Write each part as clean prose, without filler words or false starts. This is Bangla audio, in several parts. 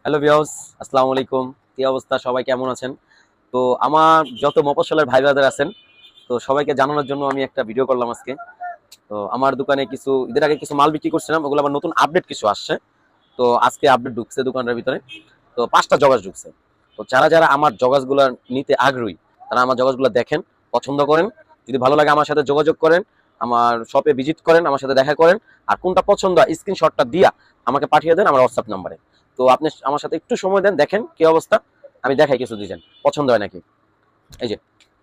হ্যালো ভিউয়ার্স, আসসালামু আলাইকুম। কি অবস্থা, সবাই কেমন আছেন? তো আমার যত মফস্বলের ভাই ব্রাদার আছেন, তো সবাইকে জানানোর জন্য আমি একটা ভিডিও করলাম আজকে। তো আমার দোকানে কিছু ঈদের আগে কিছু মাল বিক্রি করছিলাম, ওগুলো আবার নতুন আপডেট কিছু আসছে। তো আজকে আপডেট ঢুকছে দোকানের ভিতরে। তো 5টা জগাস ঢুকছে। তো যারা যারা আমার জগাসগুলো নিতে আগ্রহী, তারা আমার জগাসগুলো দেখেন, পছন্দ করেন। যদি ভালো লাগে আমার সাথে যোগাযোগ করেন, আমার শপে ভিজিট করেন, আমার সাথে দেখা করেন। আর কোনটা পছন্দ হয় স্ক্রিনশটটা দিয়া আমাকে পাঠিয়ে দেন আমার হোয়াটসঅ্যাপ নাম্বারে। তো আপনি আমার সাথে একটু সময় দেন, দেখেন কি অবস্থা, আমি দেখাই কিছু ডিজাইন পছন্দ হয় নাকি। এই যে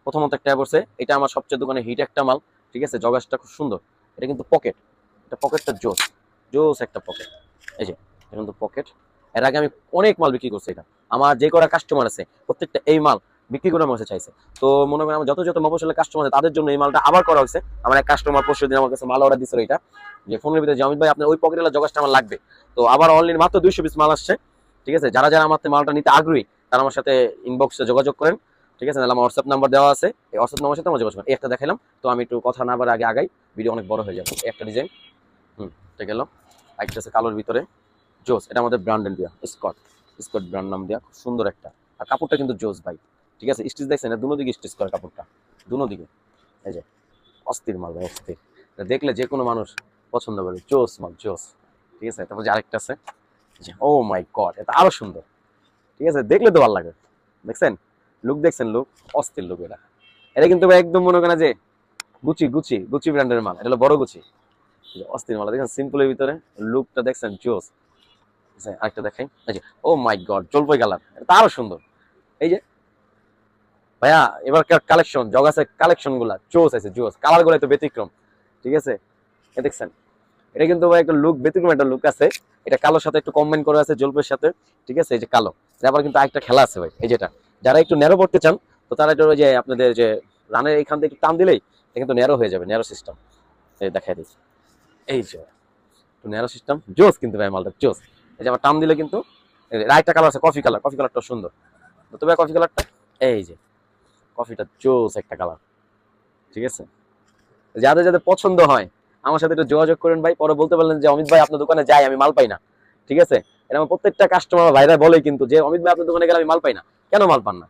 প্রথমত একটা পড়ছে, এটা আমার সবচেয়ে দোকানে হিট একটা মাল। ঠিক আছে, জগাসটা খুব সুন্দর। এটা কিন্তু পকেট, এটা পকেটটা জোস, জোস একটা পকেট। এই যে এটা কিন্তু পকেট। এর আগে আমি অনেক মাল বিক্রি করছি। এটা আমার যে কটা কাস্টমার আছে প্রত্যেকটা এই মাল বিক্রি করে আমার কাছে চাইছে। তো মনে করেন আমার যত যত মফস্বলের কাস্টমার আছে তাদের জন্য এই মালটা আবার করা হয়েছে। আমার এক কাস্টমার পরশু দিন আমার কাছে মাল অর্ডার দিছিল, এটা যে ফোনের ভিতরে যে অমিত ভাই আপনার ওই পকেটের জগাসটা আমার লাগবে। তো আবার অনলাইন মাত্র 200 পিস মাল আসছে। ঠিক আছে, যারা যারা আমার মালটা নিতে আগ্রহী তারা আমার সাথে ইনবক্সে যোগাযোগ করেন। ঠিক আছে, তাহলে আমার হোয়াটসঅ্যাপ নাম্বার দেওয়া আছে, এই হোয়াটসঅ্যাপ নাম্বার সাথে আমার যোগাযোগ করেন। একটা দেখালাম, তো আমি একটু কথা না বলার আগে আগাই, ভিডিও অনেক বড় হয়ে যাবে। একটা ডিজাইন, এটা গেল। একটা আছে কালোর ভিতরে, জোস। এটা আমাদের ব্র্যান্ডের দিয়া, স্কট, স্কট ব্র্যান্ড নাম দিয়া, খুব সুন্দর একটা। আর কাপড়টা কিন্তু জোস ভাই। ঠিক আছে, স্টিচ দেখছেন, দুনো দিকে স্টিচ করে কাপড়টা, দুনো দিকে। এই যে অস্থির মাল ভাই, অস্থির। এটা দেখলে যে কোনো মানুষ পছন্দ করে, জোস মাল, জোস। ঠিক আছে, তারপর যে আরেকটা আছে, ও মাই গড, এটা আরো সুন্দর। ঠিক আছে, দেখলে তো ভালো লাগে। দেখছেন লুক, দেখছেন লুক, অস্থির লুক। এটা এটা কিন্তু ভাই একদম মনে করেন যে গুচি গুচি গুচি ব্র্যান্ডের মাল। এটা হলো বড় গুচি, অস্থির মাল। দেখেন সিম্পলের ভিতরে লুকটা দেখছেন, জোস। আরেকটা দেখাই, এই যে ও মাই গড, জলপাই কালার, এটা আরো সুন্দর। এই যে ভাইয়া এবার কালেকশন, জগাসের কালেকশন গুলা জোস আছে, জোস। কালার গুলো তো ব্যতিক্রম। ঠিক আছে, এ দেখছেন, এটা কিন্তু ভাই একটা লুক, ব্যতিক্রম একটা লুক আছে। এটা কালোর সাথে একটু কম্বাইন করা আছে, জলপের সাথে। ঠিক আছে, এই যে কালো। তারপর কিন্তু আরেকটা খেলা আছে ভাই, এই যেটা যারা একটু ন্যারো পড়তে চান, তো তারা একটু ওই যে আপনাদের যে রানের এইখান থেকে একটু টান দিলেই এটা কিন্তু ন্যারো হয়ে যাবে, ন্যারো সিস্টেম। এই দেখাই দিচ্ছি, এই যে একটু ন্যারো সিস্টেম, জোস কিন্তু ভাই মালটা, জোস। এই যে আবার টান দিলে কিন্তু আরেকটা কালার আছে, কফি কালার। কফি কালারটা সুন্দর, তো ভাই কফি কালারটা, এই যে কফিটা জোস একটা কালার। ঠিক আছে, যাদের যাদের পছন্দ হয় আমার সাথে একটু যোগাযোগ করেন ভাই। পরে বলতে পারলেন যে অমিত ভাই আপনার দোকানে যাই, আমি মাল পাই না। ঠিক আছে, এটা আমার প্রত্যেকটা কাস্টমার ভাইরা বলে কিন্তু যে অমিত ভাই আপনার দোকানে গেলে আমি মাল পাই না। কেন মাল পান না?